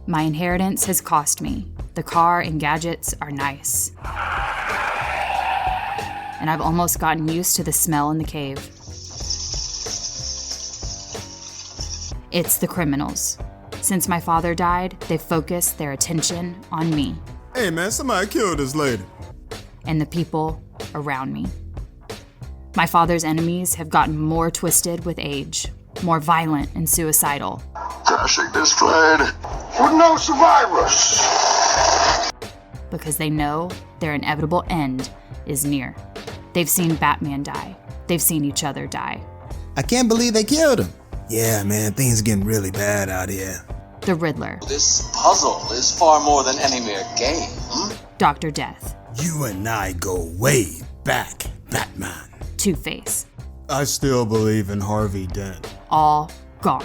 My inheritance has cost me. The car and gadgets are nice. And I've almost gotten used to the smell in the cave. It's the criminals. Since my father died, they've focused their attention on me. Hey man, somebody killed this lady. And the people around me. My father's enemies have gotten more twisted with age, more violent and suicidal. Crashing this plane with no survivors. Because they know their inevitable end is near. They've seen Batman die. They've seen each other die. I can't believe they killed him. Yeah, man, things are getting really bad out here. The Riddler. This puzzle is far more than any mere game. Dr. Death. You and I go way back, Batman. Two-Face. I still believe in Harvey Dent. All gone.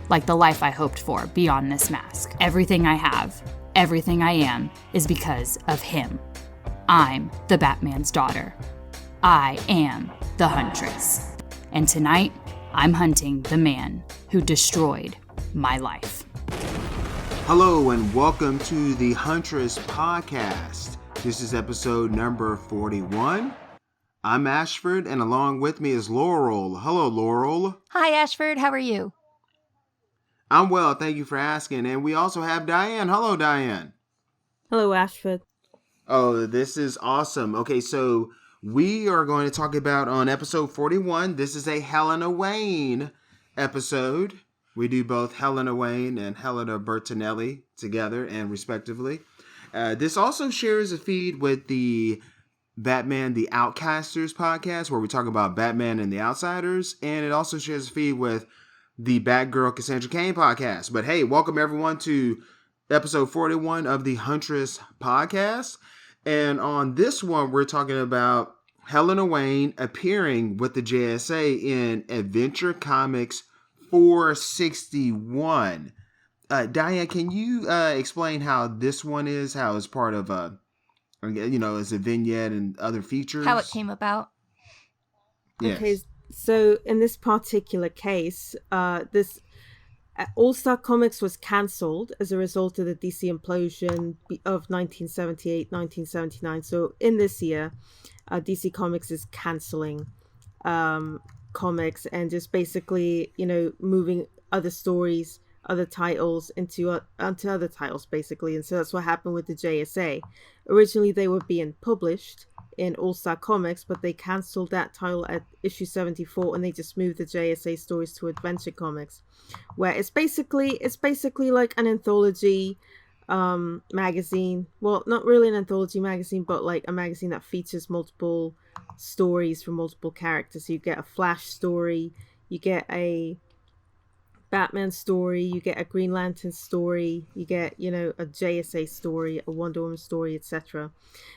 Like the life I hoped for beyond this mask. Everything I have, everything I am, is because of him. I'm the Batman's daughter. I am the Huntress. And tonight, I'm hunting the man who destroyed my life. Hello and welcome to the Huntress Podcast. This is episode number 41. I'm Ashford and along with me is Laurel. Hello, Laurel. Hi, Ashford. How are you? I'm well, thank you for asking. And we also have Diane. Hello, Diane. Hello, Ashford. Oh, this is awesome. Okay, so we are going to talk about on episode 41. This is a Helena Wayne episode. We do both Helena Wayne and Helena Bertinelli together and respectively. This also shares a feed with the Batman the Outcasters podcast, where we talk about Batman and the Outsiders. And it also shares a feed with the Batgirl Cassandra Cain podcast. But hey, welcome everyone to episode 41 of the Huntress Podcast. And on this one, we're talking about Helena Wayne appearing with the JSA in Adventure Comics 461. Diane, can you explain how this one is? How it's part of as a vignette and other features? How it came about? Yes. Okay, so in this particular case, this All-Star Comics was cancelled as a result of the DC implosion of 1978-1979. So in this year, DC Comics is cancelling comics and just basically, moving other stories, other titles onto other titles, basically. And so that's what happened with the JSA. Originally, they were being published in All-Star Comics, but they cancelled that title at issue 74 and they just moved the JSA stories to Adventure Comics, where it's basically like an anthology magazine. Well, not really an anthology magazine, but like a magazine that features multiple stories from multiple characters. So you get a Flash story, you get a Batman story, you get a Green Lantern story, you get, a JSA story, a Wonder Woman story, etc.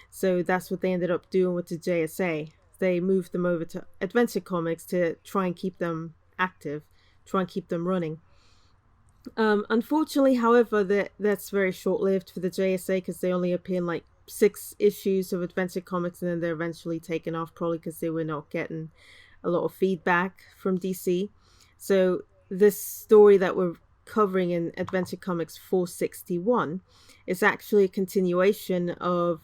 So that's what they ended up doing with the JSA. They moved them over to Adventure Comics to try and keep them active, try and keep them running. Unfortunately, however, that's very short-lived for the JSA because they only appear in like 6 issues of Adventure Comics and then they're eventually taken off, probably because they were not getting a lot of feedback from DC. So this story that we're covering in Adventure Comics 461 is actually a continuation of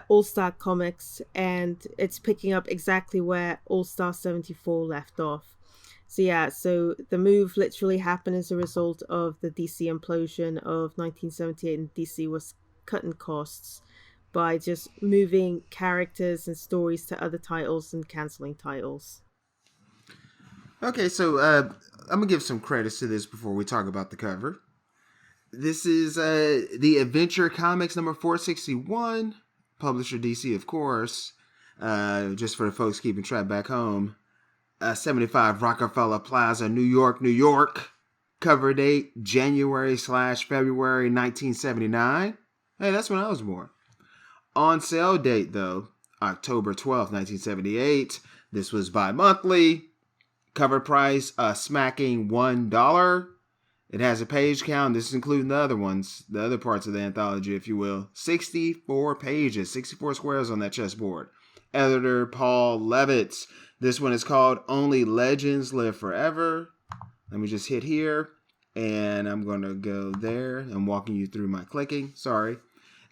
All-Star Comics, and it's picking up exactly where All-Star 74 left off. So the move literally happened as a result of the DC implosion of 1978, and DC was cutting costs by just moving characters and stories to other titles and canceling titles. Okay, so I'm going to give some credits to this before we talk about the cover. This is the Adventure Comics number 461, publisher DC, of course, just for the folks keeping track back home. 75 Rockefeller Plaza, New York, New York. Cover date, January/February 1979. Hey, that's when I was born. On sale date, though, October 12th, 1978. This was bi-monthly. Cover price, smacking $1. It has a page count. This is including the other ones, the other parts of the anthology, if you will. 64 pages, 64 squares on that chessboard. Editor Paul Levitz. This one is called Only Legends Live Forever. Let me just hit here. And I'm going to go there. I'm walking you through my clicking. Sorry.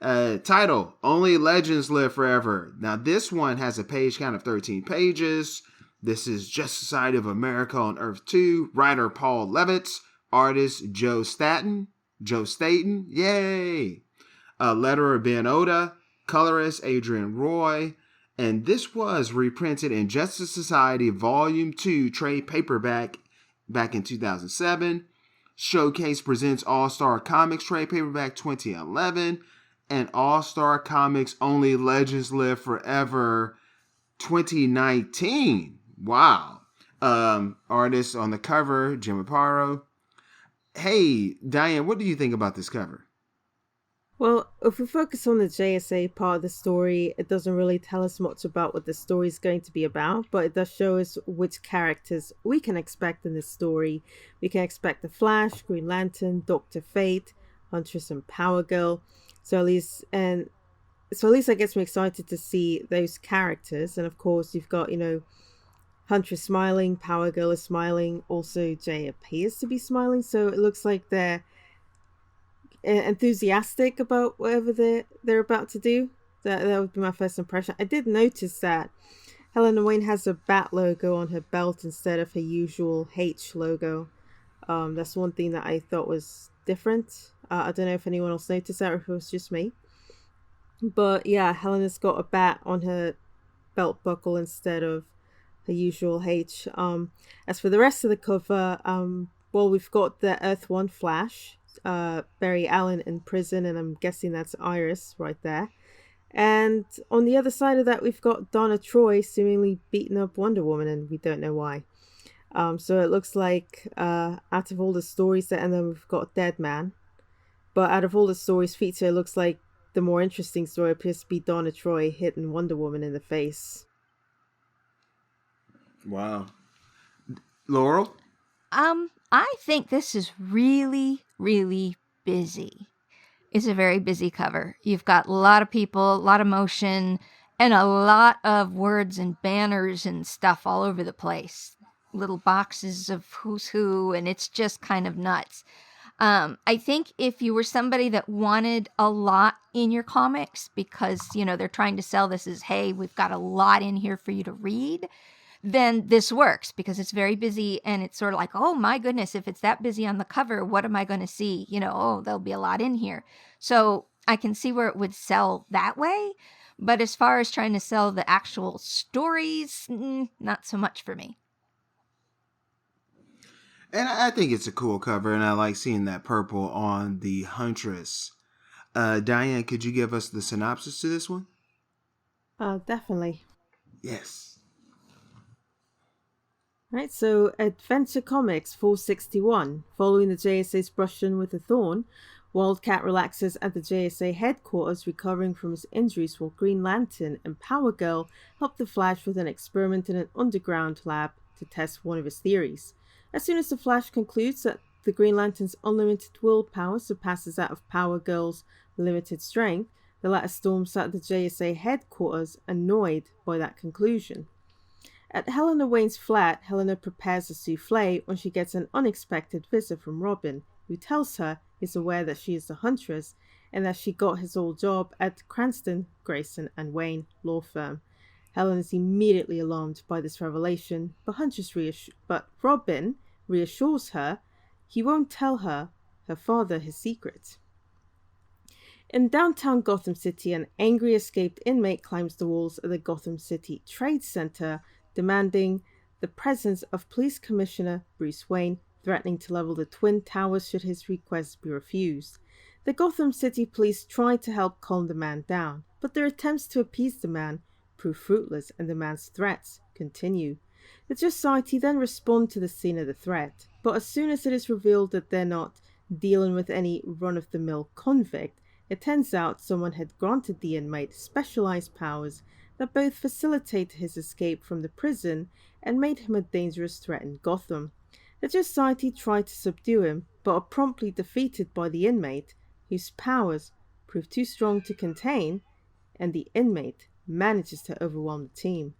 Title, Only Legends Live Forever. Now, this one has a page count of 13 pages. This is Just Society of America on Earth 2. Writer Paul Levitz. Artist Joe Staten. Yay! Letterer Ben Oda. Colorist Adrian Roy. And this was reprinted in Justice Society Volume 2 trade paperback back in 2007. Showcase presents All-Star Comics trade paperback 2011. And All-Star Comics Only Legends Live Forever 2019. Wow. Artist on the cover, Jim Aparo. Hey, Diane, what do you think about this cover? Well, if we focus on the JSA part of the story, it doesn't really tell us much about what the story is going to be about, but it does show us which characters we can expect in this story. We can expect the Flash, Green Lantern, Dr. Fate, Huntress, and Power Girl. So at least that gets me excited to see those characters. And of course, you've got, Huntress smiling, Power Girl is smiling. Also, Jay appears to be smiling. So it looks like they're enthusiastic about whatever they're about to do. That would be my first impression. I did notice that Helena Wayne has a bat logo on her belt instead of her usual H logo. That's one thing that I thought was different. I don't know if anyone else noticed that or if it was just me. But yeah, Helena's got a bat on her belt buckle instead of her usual H. As for the rest of the cover, we've got the Earth 1 Flash, Barry Allen in prison, and I'm guessing that's Iris right there. And on the other side of that, we've got Donna Troy seemingly beating up Wonder Woman, and we don't know why. So it looks like out of all the stories and then we've got Dead Man. But out of all the stories featured, it looks like the more interesting story appears to be Donna Troy hitting Wonder Woman in the face. Wow. Laurel? I think this is really, really busy. It's a very busy cover. You've got a lot of people, a lot of motion, and a lot of words and banners and stuff all over the place. Little boxes of who's who, and it's just kind of nuts. I think if you were somebody that wanted a lot in your comics because, they're trying to sell this as, hey, we've got a lot in here for you to read, then this works because it's very busy and it's sort of like, oh my goodness, if it's that busy on the cover, what am I going to see? There'll be a lot in here. So I can see where it would sell that way. But as far as trying to sell the actual stories, not so much for me. And I think it's a cool cover, and I like seeing that purple on the Huntress. Diane, could you give us the synopsis to this one? Definitely. Yes. Right, so Adventure Comics 461. Following the JSA's brushing with a thorn, Wildcat relaxes at the JSA headquarters recovering from his injuries while Green Lantern and Power Girl help the Flash with an experiment in an underground lab to test one of his theories. As soon as the Flash concludes that the Green Lantern's unlimited willpower surpasses that of Power Girl's limited strength, the latter storms out the JSA headquarters, annoyed by that conclusion. At Helena Wayne's flat, Helena prepares a souffle when she gets an unexpected visit from Robin, who tells her he's aware that she is the Huntress and that she got his old job at Cranston, Grayson and Wayne law firm. Helen is immediately alarmed by this revelation, but Robin reassures her he won't tell her father his secret. In downtown Gotham City, an angry escaped inmate climbs the walls of the Gotham City Trade Center, demanding the presence of Police Commissioner Bruce Wayne, threatening to level the Twin Towers should his request be refused. The Gotham City Police try to help calm the man down, but their attempts to appease the man prove fruitless and the man's threats continue. The Society then respond to the scene of the threat, but as soon as it is revealed that they're not dealing with any run-of-the-mill convict, it turns out someone had granted the inmate specialized powers that both facilitate his escape from the prison and made him a dangerous threat in Gotham. The Society try to subdue him, but are promptly defeated by the inmate, whose powers prove too strong to contain, and the inmate manages to overwhelm the team.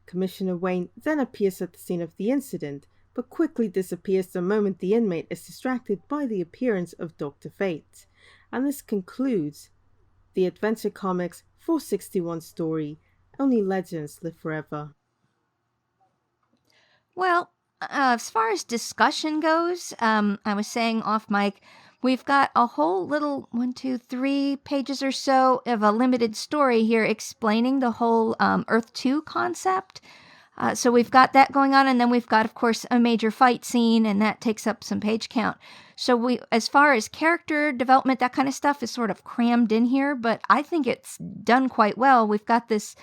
Commissioner Wayne then appears at the scene of the incident, but quickly disappears the moment the inmate is distracted by the appearance of Dr. Fate. And this concludes the Adventure Comics 461 story, Only Legends Live Forever. Well, as far as discussion goes, I was saying off mic, we've got a whole little 3 pages or so of a limited story here explaining the whole Earth 2 concept. So we've got that going on, and then we've got, of course, a major fight scene, and that takes up some page count. So we, as far as character development, that kind of stuff is sort of crammed in here, but I think it's done quite well. We've got this,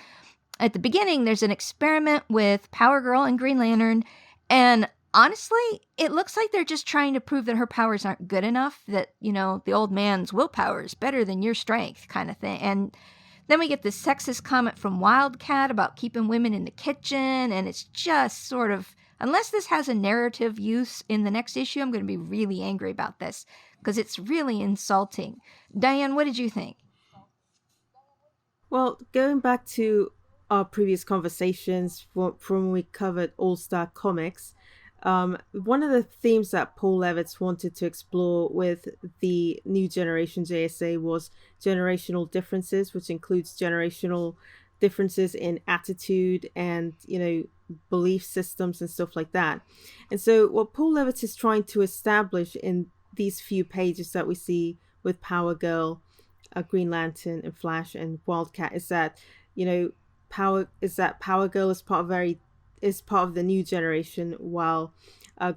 at the beginning, there's an experiment with Power Girl and Green Lantern, and honestly, it looks like they're just trying to prove that her powers aren't good enough, that, you know, the old man's willpower is better than your strength kind of thing. And then we get this sexist comment from Wildcat about keeping women in the kitchen, and it's just sort of, unless this has a narrative use in the next issue, I'm going to be really angry about this, because it's really insulting. Diane, what did you think? Well, going back to our previous conversations from when we covered All-Star Comics, one of the themes that Paul Levitz wanted to explore with the New Generation JSA was generational differences, which includes generational differences in attitude and, you know, belief systems and stuff like that. And so what Paul Levitz is trying to establish in these few pages that we see with Power Girl, Green Lantern and Flash and Wildcat is that, you know, Power Girl is part of the new generation, while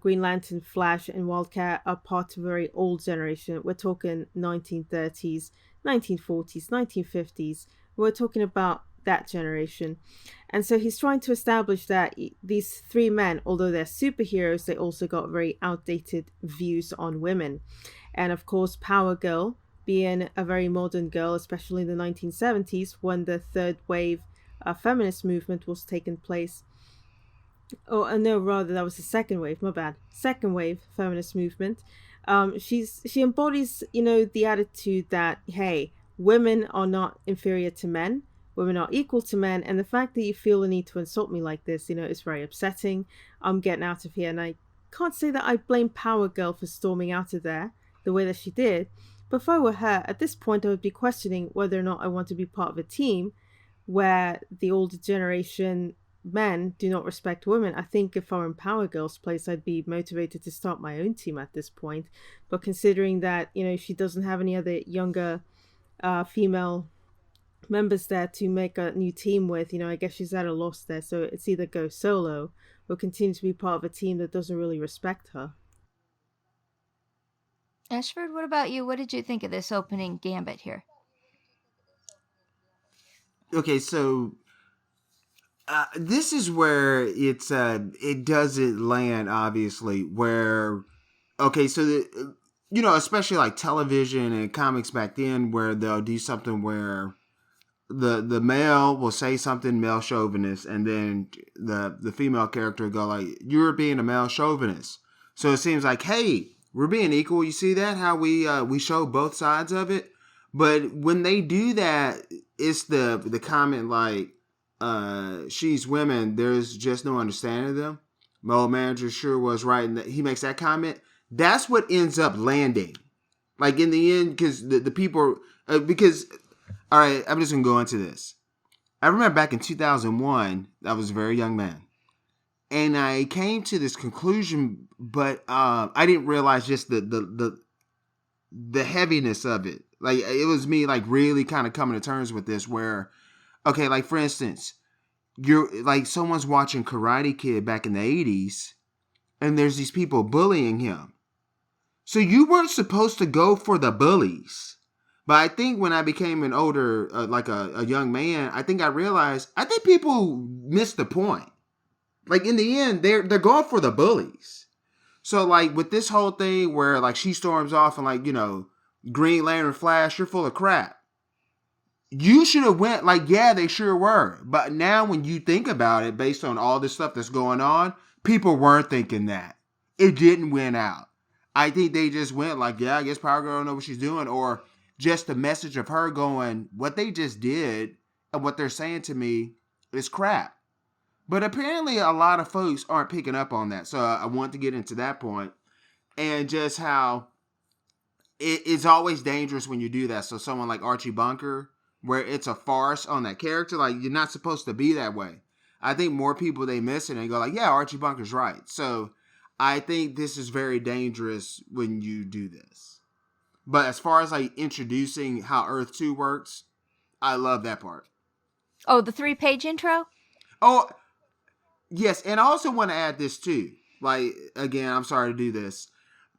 Green Lantern, Flash, and Wildcat are part of a very old generation. We're talking 1930s, 1940s, 1950s. We're talking about that generation. And so he's trying to establish that these 3 men, although they're superheroes, they also got very outdated views on women. And of course, Power Girl, being a very modern girl, especially in the 1970s, when the third wave feminist movement was taking place. Oh, no, rather, that was the second wave, my bad. Second wave feminist movement. She embodies, you know, the attitude that, hey, women are not inferior to men. Women are equal to men. And the fact that you feel the need to insult me like this, you know, is very upsetting. I'm getting out of here. And I can't say that I blame Power Girl for storming out of there the way that she did. But if I were her, at this point, I would be questioning whether or not I want to be part of a team where the older generation men do not respect women. I think if I were in Power Girl's place, I'd be motivated to start my own team at this point. But considering that, you know, she doesn't have any other younger female members there to make a new team with, you know, I guess she's at a loss there. So it's either go solo or continue to be part of a team that doesn't really respect her. Ashford, what about you? What did you think of this opening gambit here? Okay, so this is where it doesn't land, obviously, where, okay, so, you know, especially like television and comics back then, where they'll do something where the male will say something male chauvinist, and then the female character will go like, you're being a male chauvinist. So it seems like, hey, we're being equal. You see that? How we show both sides of it? But when they do that, it's the comment like, she's women, there's just no understanding of them. My old manager sure was right, and he makes that comment. That's what ends up landing. Like in the end, because the people, because, all right, I'm just going to go into this. I remember back in 2001, I was a very young man. And I came to this conclusion, but I didn't realize just the heaviness of it. Like, it was me, like, really kind of coming to terms with this where, okay, like, for instance, you're, like, someone's watching Karate Kid back in the 80s, and there's these people bullying him. So you weren't supposed to go for the bullies. But I think when I became an older, like a young man, I think I realized, I think people missed the point. Like, in the end, they're going for the bullies. So, like, with this whole thing where, like, she storms off and, like, you know, Green Lantern, Flash, you're full of crap. You should have went, like, yeah, they sure were. But now when you think about it, based on all this stuff that's going on, people weren't thinking that. It didn't win out. I think they just went like, yeah, I guess Power Girl don't know what she's doing. Or just the message of her going, what they just did and what they're saying to me is crap. But apparently a lot of folks aren't picking up on that. So I want to get into that point and just how it's always dangerous when you do that. So someone like Archie Bunker, where it's a farce on that character, like you're not supposed to be that way. I think more people, they miss it and go like, yeah, Archie Bunker's right. So I think this is very dangerous when you do this. But as far as like introducing how Earth 2 works, I love that part. Oh, the 3-page intro? Oh, yes. And I also want to add this too. Like, again, I'm sorry to do this.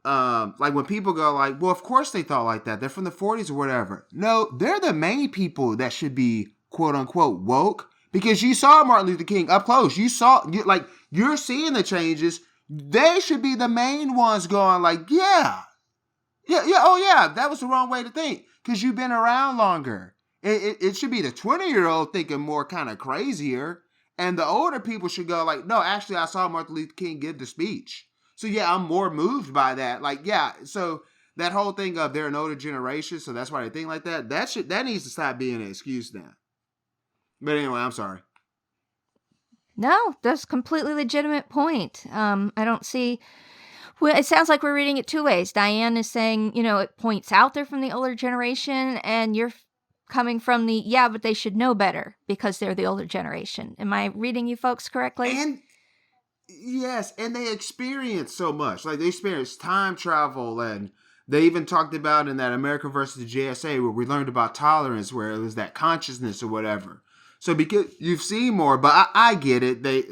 Like when people go like, well, of course they thought like that. They're from the 40s or whatever. No, they're the main people that should be quote unquote woke, because you saw Martin Luther King up close. You're seeing the changes. They should be the main ones going like, yeah, oh yeah, that was the wrong way to think because you've been around longer. It should be the 20-year-old thinking more kind of crazier, and the older people should go like, no, actually I saw Martin Luther King give the speech. So yeah, I'm more moved by that. Like, yeah, so that whole thing of they're an older generation, so that's why they think like that. That needs to stop being an excuse now. But anyway, I'm sorry. No, that's a completely legitimate point. I don't see... Well, it sounds like we're reading it two ways. Diane is saying, it points out they're from the older generation, and you're coming from the, yeah, but they should know better because they're the older generation. Am I reading you folks correctly? And yes, and they experience so much. Like, they experience time travel, and they even talked about in that America versus the JSA where we learned about tolerance, where it was that consciousness or whatever. So because you've seen more, but I get it.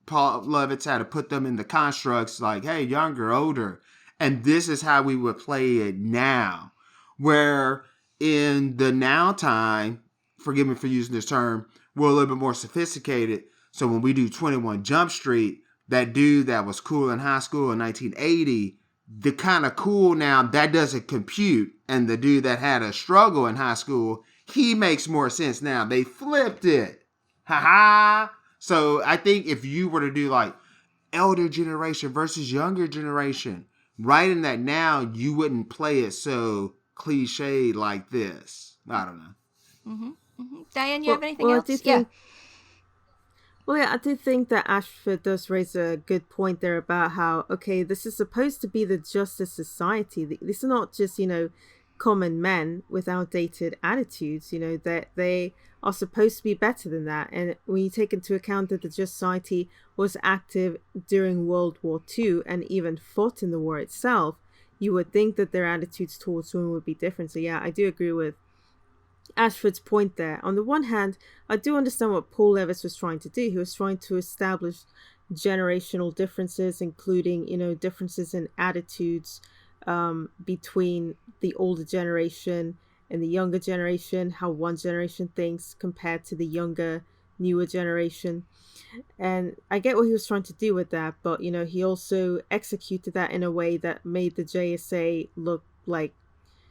Paul Lovitz had to put them in the constructs like, hey, younger, older. And this is how we would play it now. Where in the now time, forgive me for using this term, we're a little bit more sophisticated. So when we do 21 Jump Street, that dude that was cool in high school in 1980, the kind of cool now, that doesn't compute. And the dude that had a struggle in high school, he makes more sense now. They flipped it. Ha-ha. So I think if you were to do like elder generation versus younger generation, writing that now, you wouldn't play it so cliche like this. I don't know. Mm-hmm. Mm-hmm. Diane, you have anything else? I do think that Ashford does raise a good point there about how, okay, this is supposed to be the Justice Society. These are not just, common men with outdated attitudes, that they are supposed to be better than that. And when you take into account that the Justice Society was active during World War II and even fought in the war itself, you would think that their attitudes towards women would be different. So yeah, I do agree with Ashford's point there. On the one hand, I do understand what Paul Levitz was trying to do. He was trying to establish generational differences, including, differences in attitudes between the older generation and the younger generation, how one generation thinks compared to the younger, newer generation. And I get what he was trying to do with that, but, he also executed that in a way that made the JSA look like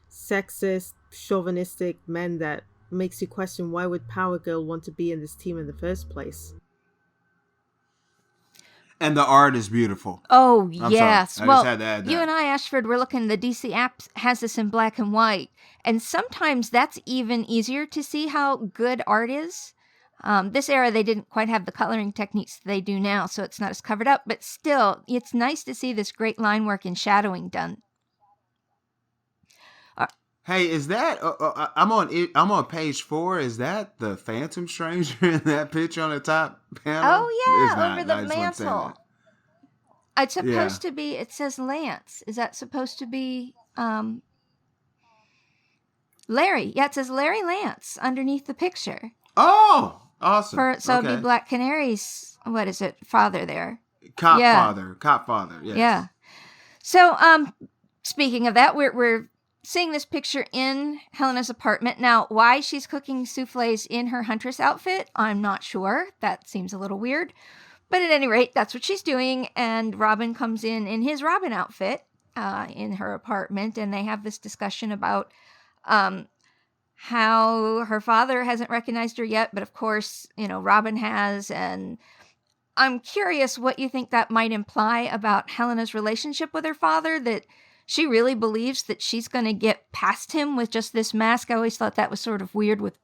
sexist, chauvinistic men that makes you question, why would Power Girl want to be in this team in the first place? And the art is beautiful. Oh, yes. Well, you and I, Ashford, we're looking, the DC app has this in black and white. And sometimes that's even easier to see how good art is. This era, they didn't quite have the coloring techniques they do now, so it's not as covered up. But still, it's nice to see this great line work and shadowing done. Hey, is that? I'm on page 4. Is that the Phantom Stranger in that picture on the top panel? Oh yeah, over the mantle. It's supposed to be. It says Lance. Is that supposed to be Larry? Yeah, it says Larry Lance underneath the picture. Oh, awesome. So it'd be Black Canary's. What is it? Father there. Cop father. Yes. Yeah. So speaking of that, we're seeing this picture in Helena's apartment. Now, why she's cooking souffles in her Huntress outfit, I'm not sure. That seems a little weird. But at any rate, that's what she's doing. And Robin comes in his Robin outfit in her apartment. And they have this discussion about how her father hasn't recognized her yet. But of course, Robin has. And I'm curious what you think that might imply about Helena's relationship with her father, that she really believes that she's going to get past him with just this mask. I always thought that was sort of weird with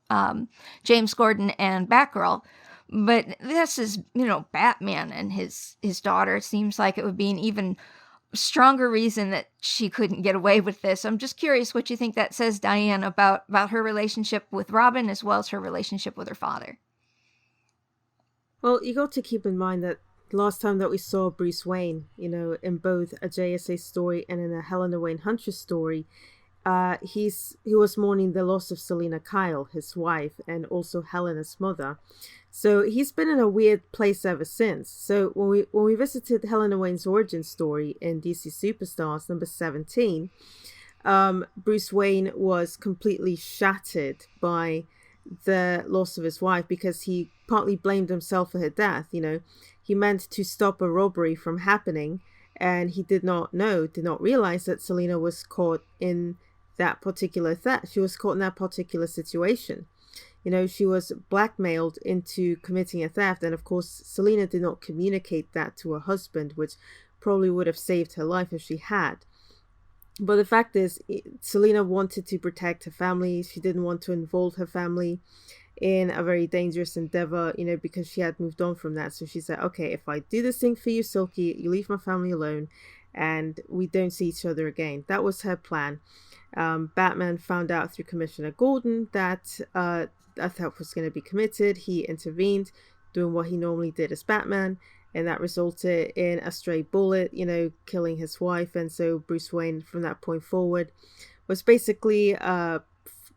James Gordon and Batgirl. But this is, Batman and his daughter. It seems like it would be an even stronger reason that she couldn't get away with this. I'm just curious what you think that says, Diane, about her relationship with Robin as well as her relationship with her father. Well, you got to keep in mind that last time that we saw Bruce Wayne, in both a JSA story and in a Helena Wayne Huntress story, he was mourning the loss of Selina Kyle, his wife, and also Helena's mother. So he's been in a weird place ever since. So when we visited Helena Wayne's origin story in DC Superstars number 17, Bruce Wayne was completely shattered by the loss of his wife because he partly blamed himself for her death. He meant to stop a robbery from happening, and he did not realize that Selina was caught in that particular theft. She was caught in that particular situation. She was blackmailed into committing a theft, and of course Selina did not communicate that to her husband, which probably would have saved her life if she had. But the fact is, Selina wanted to protect her family. She didn't want to involve her family in a very dangerous endeavor, because she had moved on from that. So she said, okay, if I do this thing for you, Silky, you leave my family alone and we don't see each other again. That was her plan. Batman found out through Commissioner Gordon that a theft was going to be committed. He intervened, doing what he normally did as Batman, and that resulted in a stray bullet, killing his wife. And so Bruce Wayne, from that point forward, was basically a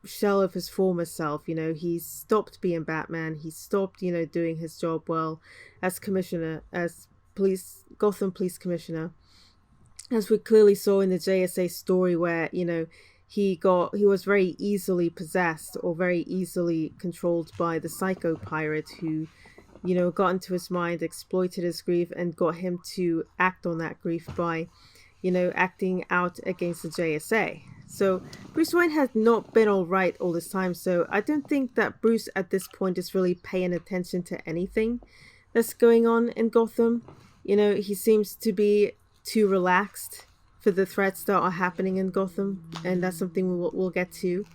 shell of his former self. He stopped being Batman. He stopped, doing his job well as Gotham Police Commissioner, as we clearly saw in the JSA story where, he was very easily possessed or very easily controlled by the psycho pirate who, got into his mind, exploited his grief, and got him to act on that grief by, acting out against the JSA. So Bruce Wayne has not been all right all this time. So I don't think that Bruce at this point is really paying attention to anything that's going on in Gotham. He seems to be too relaxed for the threats that are happening in Gotham. And that's something we'll get to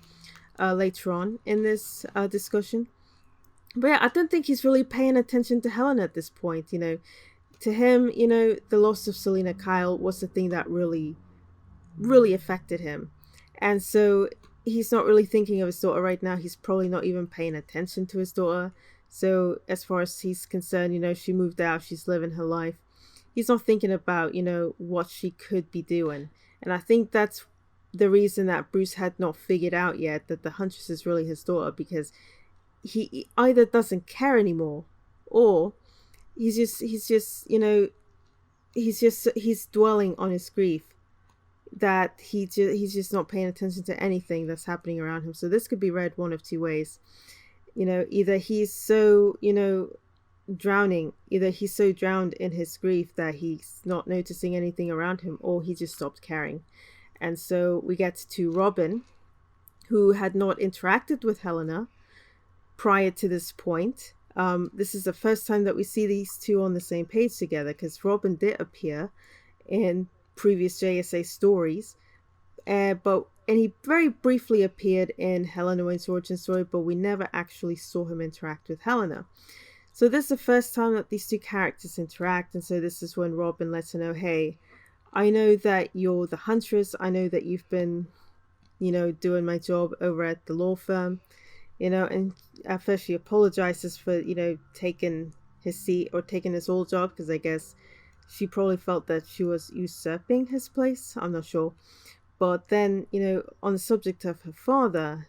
later on in this discussion. But yeah, I don't think he's really paying attention to Helena at this point. To him, the loss of Selina Kyle was the thing that really, really affected him. And so he's not really thinking of his daughter right now. He's probably not even paying attention to his daughter. So as far as he's concerned, she moved out, she's living her life. He's not thinking about, what she could be doing. And I think that's the reason that Bruce had not figured out yet that the Huntress is really his daughter, because he either doesn't care anymore, or he's dwelling on his grief, that he's just not paying attention to anything that's happening around him. So this could be read one of two ways. Either he's so, drowned in his grief that he's not noticing anything around him, or he just stopped caring. And so we get to Robin, who had not interacted with Helena prior to this point. This is the first time that we see these two on the same page together, because Robin did appear in previous JSA stories, and he very briefly appeared in Helena Wayne's origin story, but we never actually saw him interact with Helena. So this is the first time that these two characters interact, and so this is when Robin lets her know, hey, I know that you're the Huntress, I know that you've been, doing my job over at the law firm, and at first she apologizes for, taking his seat or taking his old job, because I guess she probably felt that she was usurping his place. I'm not sure. But then, on the subject of her father,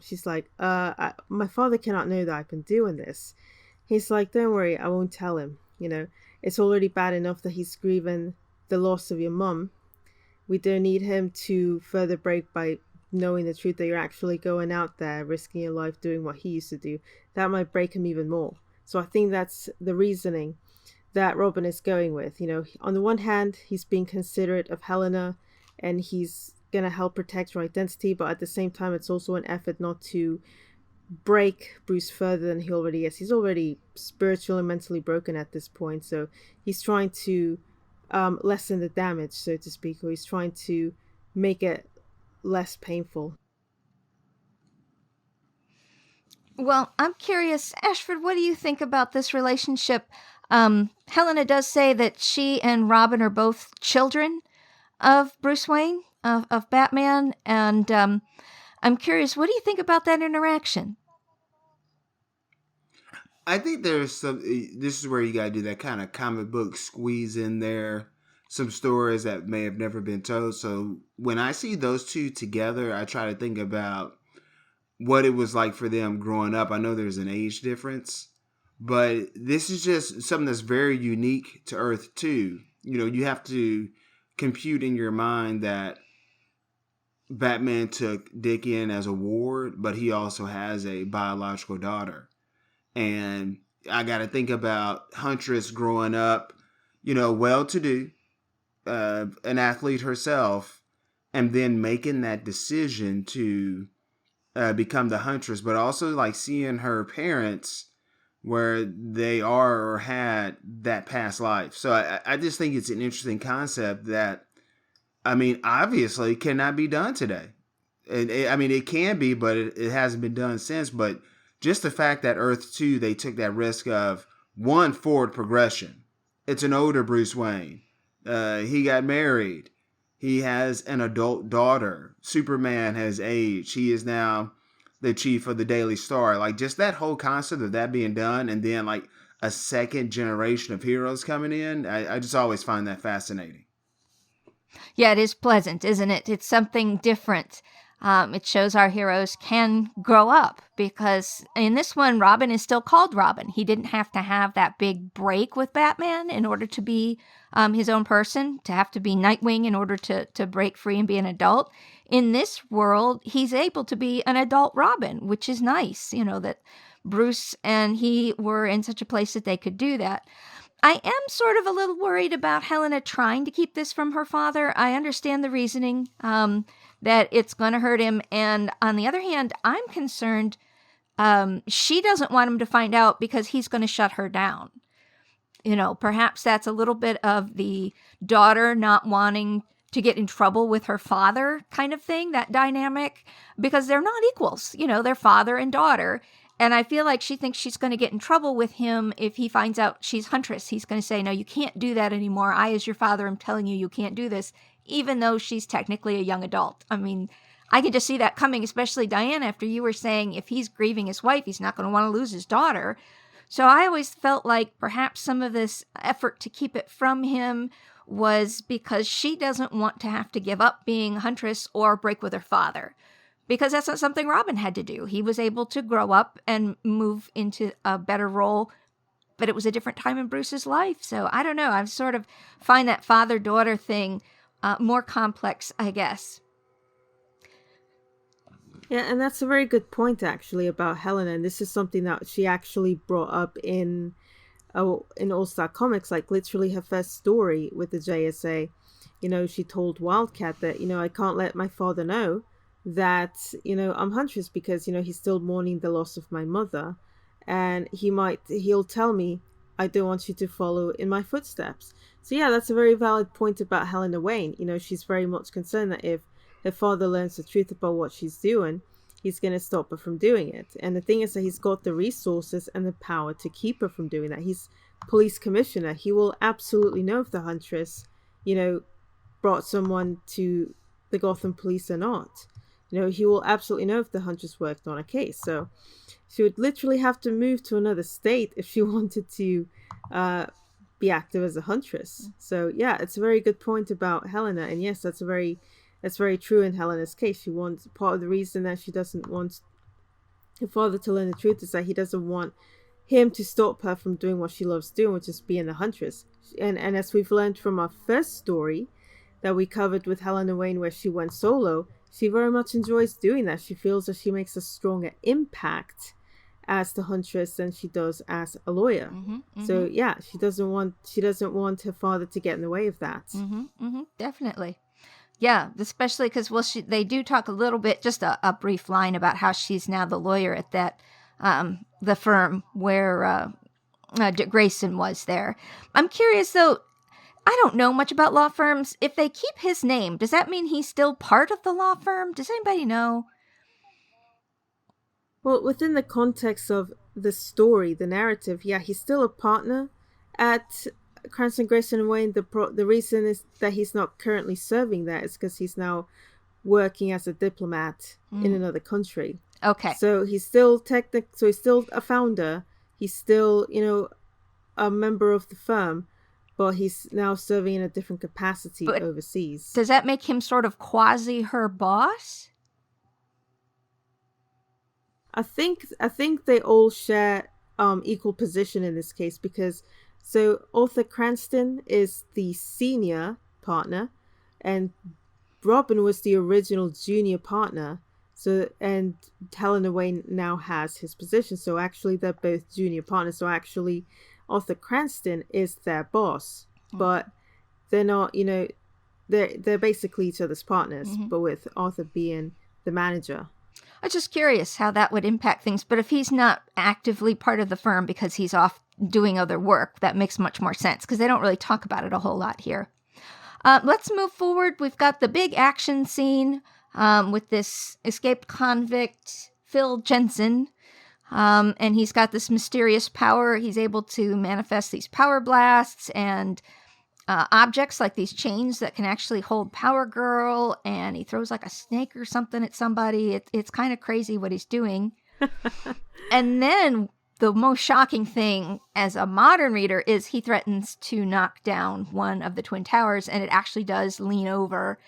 she's like, my father cannot know that I've been doing this. He's like, don't worry, I won't tell him. It's already bad enough that he's grieving the loss of your mum. We don't need him to further break by knowing the truth that you're actually going out there, risking your life, doing what he used to do. That might break him even more. So I think that's the reasoning that Robin is going with. On the one hand, he's being considerate of Helena, and he's going to help protect her identity, but at the same time, it's also an effort not to break Bruce further than he already is. He's already spiritually and mentally broken at this point, so he's trying to lessen the damage, so to speak, or he's trying to make it less painful. Well, I'm curious, Ashford, what do you think about this relationship? Helena does say that she and Robin are both children of Bruce Wayne, of Batman, and I'm curious, what do you think about that interaction? I think there's some. This is where you gotta do that kind of comic book squeeze in there, some stories that may have never been told. So when I see those two together, I try to think about what it was like for them growing up. I know there's an age difference, but this is just something that's very unique to Earth too. You know, you have to compute in your mind that Batman took Dick in as a ward, but he also has a biological daughter. And I got to think about Huntress growing up, you know, well-to-do, an athlete herself, and then making that decision to become the Huntress, but also like seeing her parents where they are or had that past life. So I just think it's an interesting concept that, I mean, obviously cannot be done today. And I mean, it can be, but it hasn't been done since. But just the fact that Earth 2, they took that risk of, one, forward progression. It's an older Bruce Wayne. He got married. He has an adult daughter. Superman has aged. He is now the chief of the Daily Star. Like, just that whole concept of that being done, and then like a second generation of heroes coming in, I just always find that fascinating. Yeah, it is pleasant, isn't it? It's something different. It shows our heroes can grow up, because in this one, Robin is still called Robin. He didn't have to have that big break with Batman in order to be his own person, to have to be Nightwing in order to break free and be an adult. In this world, he's able to be an adult Robin, which is nice, you know, that Bruce and he were in such a place that they could do that. I am sort of a little worried about Helena trying to keep this from her father. I understand the reasoning, that it's going to hurt him. And on the other hand, I'm concerned she doesn't want him to find out because he's going to shut her down. You know, perhaps that's a little bit of the daughter not wanting to get in trouble with her father kind of thing, that dynamic, because they're not equals, you know, they're father and daughter. And I feel like she thinks she's going to get in trouble with him if he finds out she's Huntress. He's going to say, no, you can't do that anymore. I, as your father, am telling you, you can't do this, even though she's technically a young adult. I mean, I could just see that coming, especially Diane, after you were saying if he's grieving his wife, he's not going to want to lose his daughter. So I always felt like perhaps some of this effort to keep it from him was because she doesn't want to have to give up being Huntress or break with her father. Because that's not something Robin had to do. He was able to grow up and move into a better role, but it was a different time in Bruce's life. So I don't know. I sort of find that father-daughter thing more complex, I guess. Yeah, and that's a very good point, actually, about Helena. And this is something that she actually brought up in All-Star Comics, like literally her first story with the JSA. You know, she told Wildcat that, you know, I can't let my father know that, you know, I'm Huntress because, you know, he's still mourning the loss of my mother, and he'll tell me, I don't want you to follow in my footsteps. So yeah, that's a very valid point about Helena Wayne. You know, she's very much concerned that if her father learns the truth about what she's doing, he's going to stop her from doing it. And the thing is that he's got the resources and the power to keep her from doing that. He's police commissioner. He will absolutely know if the Huntress, you know, brought someone to the Gotham police or not. You know, he will absolutely know if the Huntress worked on a case. So she would literally have to move to another state if she wanted to be active as a Huntress. So yeah, it's a very good point about Helena. And yes, that's very true in Helena's case. She wants, part of the reason that she doesn't want her father to learn the truth is that he doesn't want him to stop her from doing what she loves doing, which is being a Huntress. And as we've learned from our first story that we covered with Helena Wayne where she went solo, she very much enjoys doing that. She feels that she makes a stronger impact as the Huntress than she does as a lawyer. So yeah, she doesn't want her father to get in the way of that. Definitely. Yeah, especially because, well, they do talk a little bit, just a brief line about how she's now the lawyer at that the firm where Dick Grayson was there. I'm curious, though, I don't know much about law firms. If they keep his name, does that mean he's still part of the law firm? Does anybody know? Well, within the context of the story, the narrative, yeah, he's still a partner at Cranston, Grayson and Wayne. The reason is that he's not currently serving there is because he's now working as a diplomat in another country. Okay. So he's still so he's still a founder. He's still, a member of the firm, but he's now serving in a different capacity overseas. Does that make him sort of quasi her boss? I think they all share equal position in this case, because so Arthur Cranston is the senior partner and Robin was the original junior partner. So, and Helena Wayne now has his position. So actually they're both junior partners. So actually Arthur Cranston is their boss, but they're not, they're basically each other's partners, but with Arthur being the manager. I'm just curious how that would impact things. But if he's not actively part of the firm because he's off doing other work, that makes much more sense because they don't really talk about it a whole lot here. Let's move forward. We've got the big action scene with this escaped convict, Phil Jensen. And he's got this mysterious power. He's able to manifest these power blasts and objects like these chains that can actually hold Power Girl. And he throws like a snake or something at somebody. It's kind of crazy what he's doing. And then the most shocking thing as a modern reader is he threatens to knock down one of the Twin Towers, and it actually does lean over.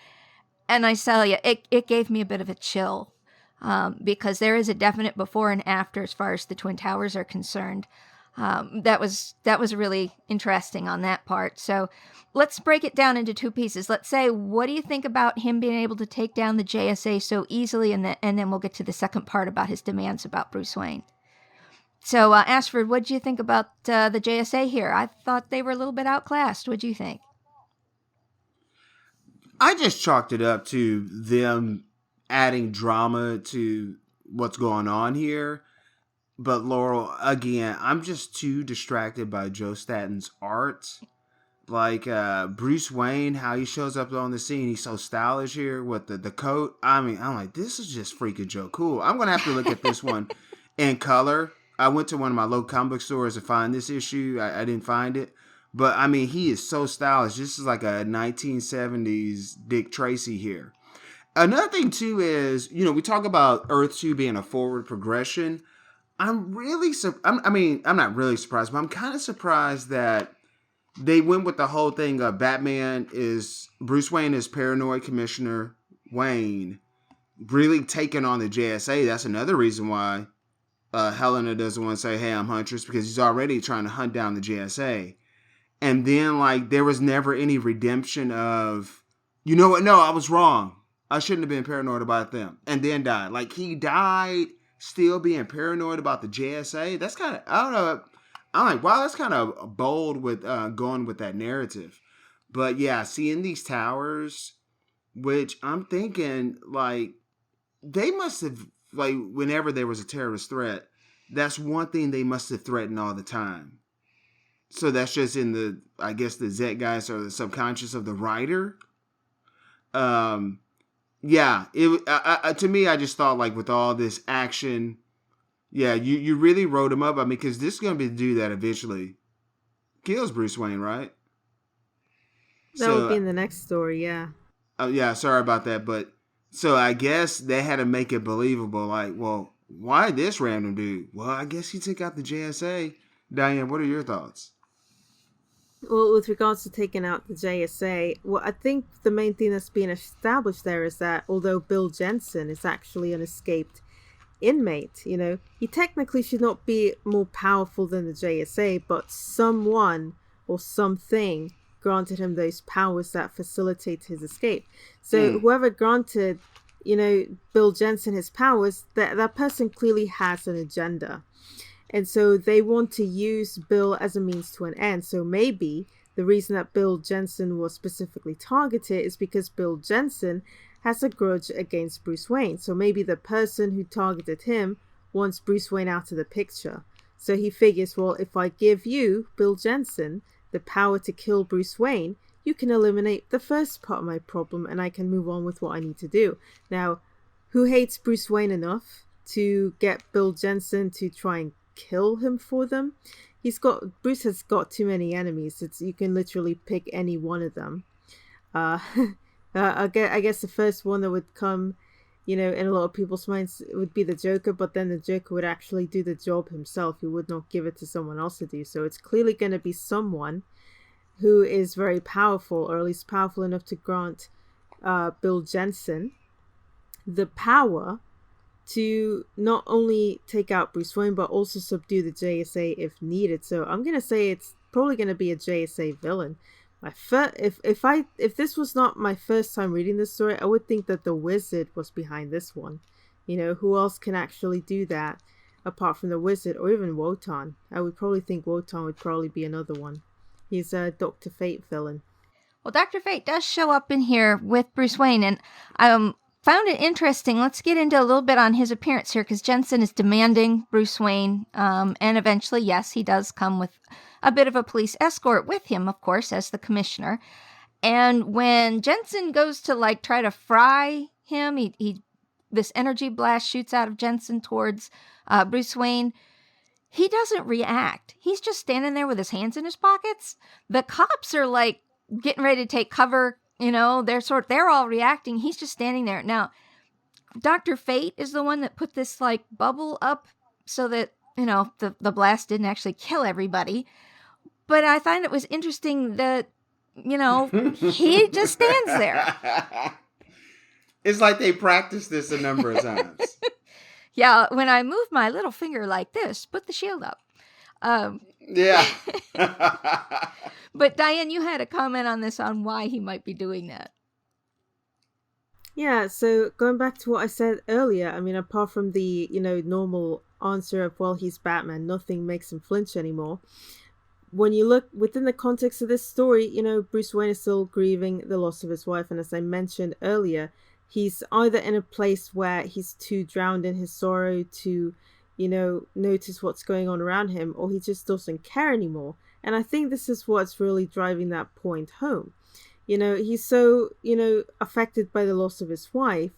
And I tell you, it gave me a bit of a chill because there is a definite before and after as far as the Twin Towers are concerned. That was really interesting on that part. So let's break it down into two pieces. Let's say, what do you think about him being able to take down the JSA so easily? And then we'll get to the second part about his demands about Bruce Wayne. So, Ashford, what do you think about the JSA here? I thought they were a little bit outclassed. What do you think? I just chalked it up to them adding drama to what's going on here. But Laurel, again, I'm just too distracted by Joe Staton's art. Like Bruce Wayne, how he shows up on the scene, he's so stylish here with the coat. I mean, I'm like, this is just freaking Joe cool. I'm going to have to look at this one in color. I went to one of my local comic book stores to find this issue. I didn't find it. But, I mean, he is so stylish. This is like a 1970s Dick Tracy here. Another thing, too, is, we talk about Earth 2 being a forward progression. I'm not really surprised, but I'm kind of surprised that they went with the whole thing of Bruce Wayne is paranoid Commissioner Wayne, really taking on the JSA. That's another reason why Helena doesn't want to say, hey, I'm Huntress, because he's already trying to hunt down the JSA. And then, there was never any redemption of, you know what? No, I was wrong. I shouldn't have been paranoid about them. And then died. He died still being paranoid about the JSA. That's kind of, I don't know. I'm like, wow, that's kind of bold with going with that narrative. But yeah, seeing these towers, which I'm thinking, they must have, whenever there was a terrorist threat, that's one thing they must have threatened all the time. So that's just in the zeitgeist or the subconscious of the writer. Yeah, to me, I just thought with all this action, yeah, you really wrote him up. I mean, because this is going to be the dude that eventually kills Bruce Wayne, right? That would be in the next story, yeah. Oh, yeah, sorry about that. But so I guess they had to make it believable. Well, why this random dude? Well, I guess he took out the JSA. Diane, what are your thoughts? Well, with regards to taking out the JSA, I think the main thing that's being established there is that although Bill Jensen is actually an escaped inmate, he technically should not be more powerful than the JSA, but someone or something granted him those powers that facilitate his escape. So whoever granted, Bill Jensen his powers, that person clearly has an agenda. And so they want to use Bill as a means to an end. So maybe the reason that Bill Jensen was specifically targeted is because Bill Jensen has a grudge against Bruce Wayne. So maybe the person who targeted him wants Bruce Wayne out of the picture. So he figures, well, if I give you, Bill Jensen, the power to kill Bruce Wayne, you can eliminate the first part of my problem and I can move on with what I need to do. Now, who hates Bruce Wayne enough to get Bill Jensen to try and kill him for them. Bruce has got too many enemies. You can literally pick any one of them. I guess the first one that would come, in a lot of people's minds would be the Joker, but then the Joker would actually do the job himself. He would not give it to someone else to do. So it's clearly going to be someone who is very powerful, or at least powerful enough to grant Bill Jensen the power to not only take out Bruce Wayne, but also subdue the JSA if needed. So I'm going to say it's probably going to be a JSA villain. If this was not my first time reading this story, I would think that the Wizard was behind this one. Who else can actually do that apart from the Wizard, or even Wotan? I would probably think Wotan would probably be another one. He's a Dr. Fate villain. Well, Dr. Fate does show up in here with Bruce Wayne, and I found it interesting. Let's get into a little bit on his appearance here, because Jensen is demanding Bruce Wayne, and eventually, yes, he does come with a bit of a police escort with him, of course, as the commissioner. And when Jensen goes to try to fry him, this energy blast shoots out of Jensen towards Bruce Wayne. He doesn't react. He's just standing there with his hands in his pockets. The cops are getting ready to take cover. They're all reacting. He's just standing there. Now, Dr. Fate is the one that put this bubble up so that, the blast didn't actually kill everybody. But I find it was interesting that, he just stands there. It's like they practiced this a number of times. Yeah, when I move my little finger like this, put the shield up. Yeah. But Diane, you had a comment on this, on why he might be doing that. Yeah, so going back to what I said earlier, I mean, apart from the, normal answer of, well, he's Batman, nothing makes him flinch anymore. When you look within the context of this story, Bruce Wayne is still grieving the loss of his wife. And as I mentioned earlier, he's either in a place where he's too drowned in his sorrow to, notice what's going on around him, or he just doesn't care anymore. And I think this is what's really driving that point home. He's so, affected by the loss of his wife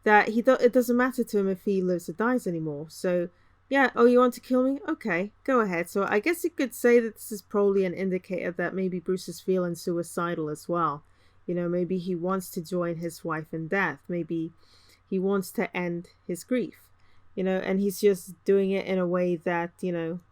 that it doesn't matter to him if he lives or dies anymore. So, yeah, oh, you want to kill me? Okay, go ahead. So I guess you could say that this is probably an indicator that maybe Bruce is feeling suicidal as well. Maybe he wants to join his wife in death. Maybe he wants to end his grief. And he's just doing it in a way that,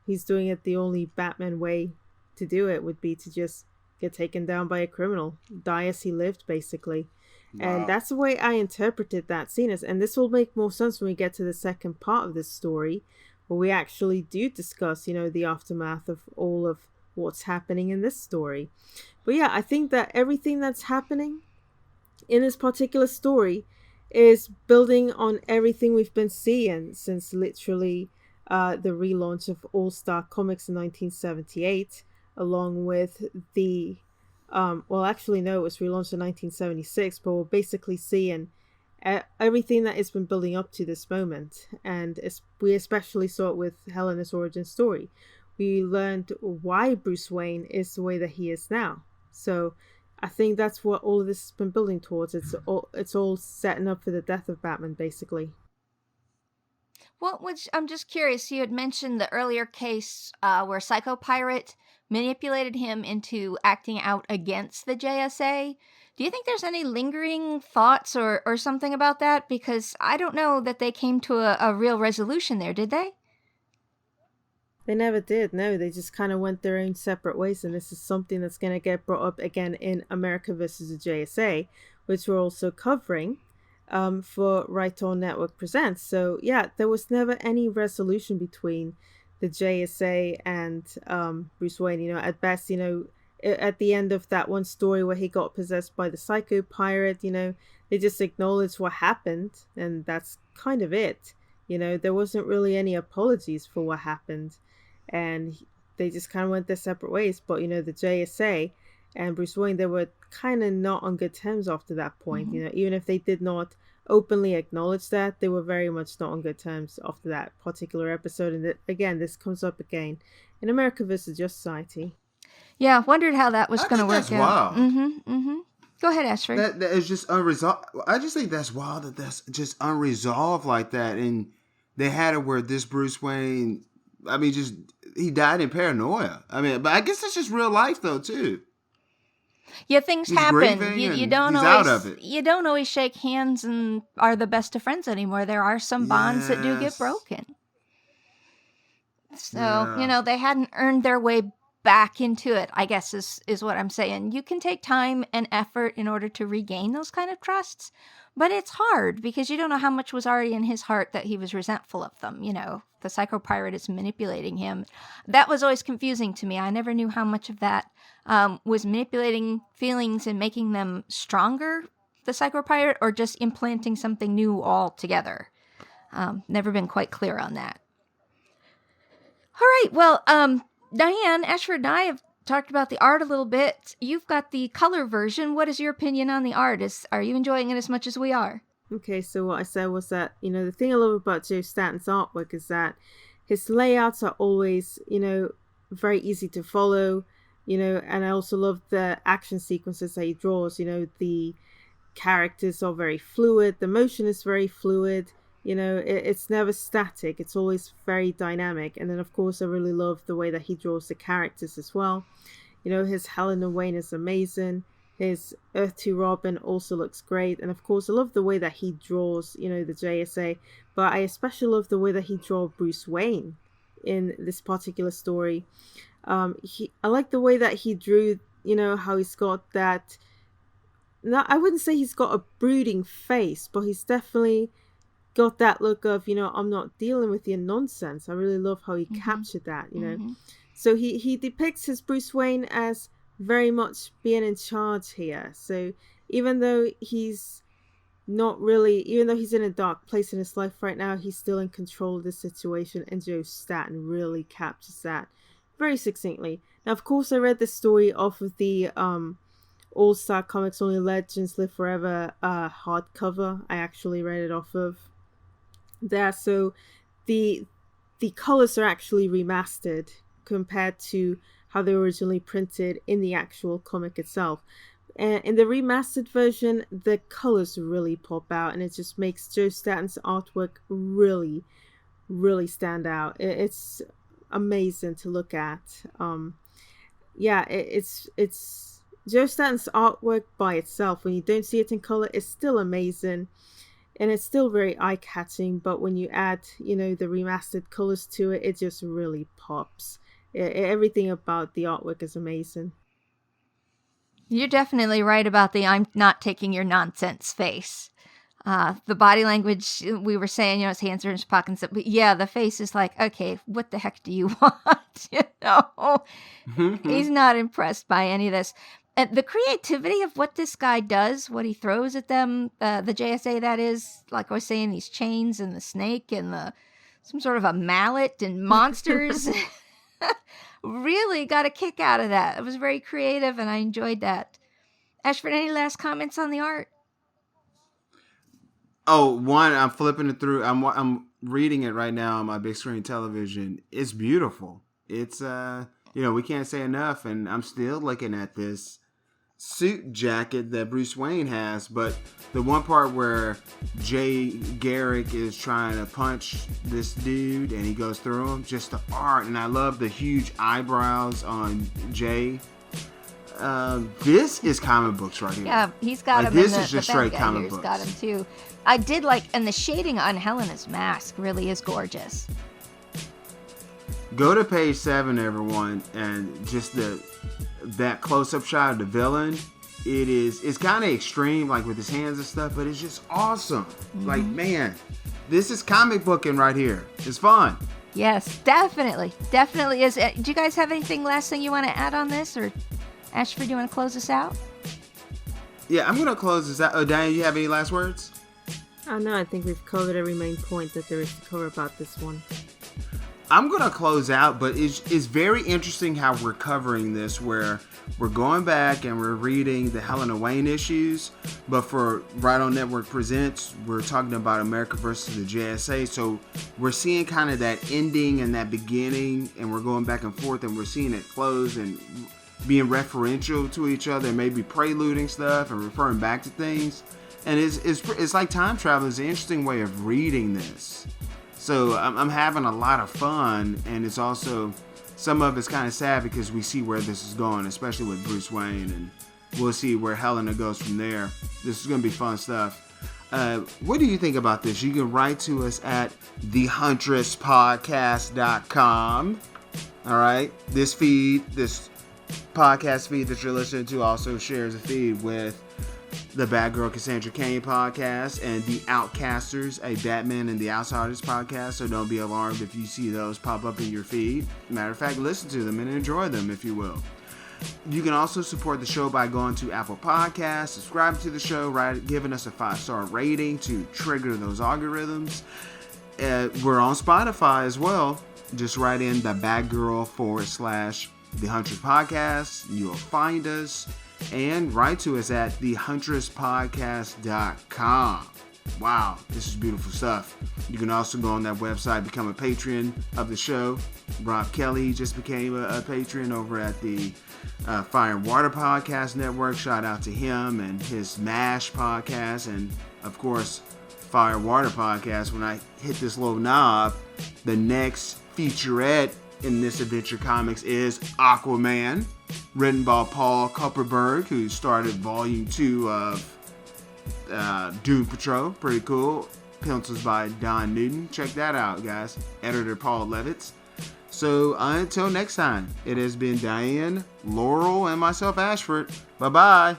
he's doing it the only Batman way to do it would be to just get taken down by a criminal, die as he lived, basically. Wow. And that's the way I interpreted that scene as. And this will make more sense when we get to the second part of this story, where we actually do discuss, the aftermath of all of what's happening in this story. But yeah, I think that everything that's happening in this particular story is building on everything we've been seeing since literally the relaunch of All Star Comics in 1978, along with the well, actually no, it was relaunched in 1976, but we're basically seeing everything that has been building up to this moment. And we especially saw it with Helena's origin story. We learned why Bruce Wayne is the way that he is now. So I think that's what all of this has been building towards. It's all setting up for the death of Batman, basically. Well, which I'm just curious. You had mentioned the earlier case where Psycho Pirate manipulated him into acting out against the JSA. Do you think there's any lingering thoughts or something about that? Because I don't know that they came to a real resolution there, did they? They never did. No, they just kind of went their own separate ways. And this is something that's going to get brought up again in America versus the JSA, which we're also covering for Right On Network Presents. So yeah, there was never any resolution between the JSA and Bruce Wayne. At best, at the end of that one story where he got possessed by the Psycho Pirate, they just acknowledged what happened, and that's kind of it. There wasn't really any apologies for what happened, and they just kind of went their separate ways. But the JSA and Bruce Wayne, they were kind of not on good terms after that point. Mm-hmm. Even if they did not openly acknowledge that, they were very much not on good terms after that particular episode. And again, this comes up again in America versus Just Society. Yeah, wondered how that was going to work out. Wild. Mm-hmm. Go ahead, Ashford. That is just unresolved. I just think that's wild that that's just unresolved like that, and they had it where this Bruce Wayne, I mean, just he died in paranoia. I mean, but I guess that's just real life though too. Yeah, things He's happen. grieving You and don't he's always out of it. you don't always shake hands and are the best of friends anymore. There are some bonds that do get Yes. broken. So, Yeah. they hadn't earned their way back into it, I guess is what I'm saying. You can take time and effort in order to regain those kind of trusts, but it's hard because you don't know how much was already in his heart that he was resentful of them. The psycho-pirate is manipulating him. That was always confusing to me. I never knew how much of that was manipulating feelings and making them stronger, the psycho-pirate, or just implanting something new altogether. Never been quite clear on that. All right, well, Diane, Ashford, and I have talked about the art a little bit. You've got the color version. What is your opinion on the art? Are you enjoying it as much as we are? Okay, so what I said was that, the thing I love about Joe Staton's artwork is that his layouts are always, very easy to follow, and I also love the action sequences that he draws. The characters are very fluid, the motion is very fluid, it's never static, it's always very dynamic. And then, of course, I really love the way that he draws the characters as well. His Helena Wayne is amazing. His Earth 2 Robin also looks great. And of course, I love the way that he draws, the JSA. But I especially love the way that he draws Bruce Wayne in this particular story. I like the way that he drew, how he's got that... No, I wouldn't say he's got a brooding face, but he's definitely got that look of, I'm not dealing with your nonsense. I really love how he captured that, So he depicts his Bruce Wayne as very much being in charge here. So even though he's in a dark place in his life right now, he's still in control of the situation, and Joe Staton really captures that very succinctly. Now, of course, I read this story off of the All-Star Comics Only Legends Live Forever hardcover. I actually read it off of there. So the colors are actually remastered compared to how they were originally printed in the actual comic itself. And in the remastered version, the colors really pop out, and it just makes Joe Staton's artwork really, really stand out. It's amazing to look at. It's Joe Staton's artwork by itself. When you don't see it in color, it's still amazing, and it's still very eye-catching. But when you add, the remastered colors to it, it just really pops. Everything about the artwork is amazing. You're definitely right about the I'm not taking your nonsense face. The body language, we were saying, his hands are in his pockets. But yeah, the face is like, okay, what the heck do you want? He's not impressed by any of this. And the creativity of what this guy does, what he throws at them, the JSA, that is, like I was saying, these chains and the snake and some sort of a mallet and monsters. Really got a kick out of that. It was very creative, and I enjoyed that. Ashford, any last comments on the art? Oh, one, I'm flipping it through. I'm reading it right now on my big screen television. It's beautiful. It's we can't say enough, and I'm still looking at this suit jacket that Bruce Wayne has, but the one part where Jay Garrick is trying to punch this dude and he goes through him, just the art, and I love the huge eyebrows on Jay. This is comic books right here. Yeah, he's got him. This in is just the straight guy comic here's books. got him too. I did like, and the shading on Helena's mask really is gorgeous. Go to page 7, everyone, and just that close-up shot of the villain. It's kind of extreme, like with his hands and stuff, but it's just awesome. Like, man, this is comic booking right here. It's fun. Yes, definitely is. Do you guys have anything last thing you want to add on this, or Ashford, do you want to close this out? Yeah, I'm gonna close this out. Diane, you have any last words? Oh no, I think we've covered every main point that there is to cover about this one. I'm going to close out, but it's very interesting how we're covering this, where we're going back and we're reading the Helena Wayne issues, but for Right On Network Presents, we're talking about America versus the JSA, so we're seeing kind of that ending and that beginning, and we're going back and forth, and we're seeing it close and being referential to each other, and maybe preluding stuff and referring back to things, and it's like time travel is an interesting way of reading this. So I'm having a lot of fun, and it's also, some of it's kind of sad because we see where this is going, especially with Bruce Wayne, and we'll see where Helena goes from there. This is going to be fun stuff. What do you think about this? You can write to us at thehuntress.podcast.com. All right. This podcast feed that you're listening to also shares a feed with the Batgirl Cassandra Cain podcast and the Outcasters, a Batman and the Outsiders podcast. So don't be alarmed if you see those pop up in your feed. Matter of fact, listen to them and enjoy them, if you will. You can also support the show by going to Apple Podcasts, subscribing to the show, giving us a 5-star rating to trigger those algorithms. We're on Spotify as well. Just write in the Batgirl / the Huntress Podcast. You'll find us. And write to us at thehuntress.podcast.com. Wow, this is beautiful stuff. You can also go on that website, become a patron of the show. Rob Kelly just became a patron over at the Fire and Water Podcast Network. Shout out to him and his MASH podcast, and of course Fire and Water Podcast. When I hit this little knob, the next featurette in this Adventure Comics is Aquaman, written by Paul Kupperberg, who started volume 2 of Doom Patrol. Pretty cool. Pencils by Don Newton. Check that out, guys. Editor Paul Levitz. So until next time, it has been Diane, Laurel, and myself, Ashford. Bye-bye.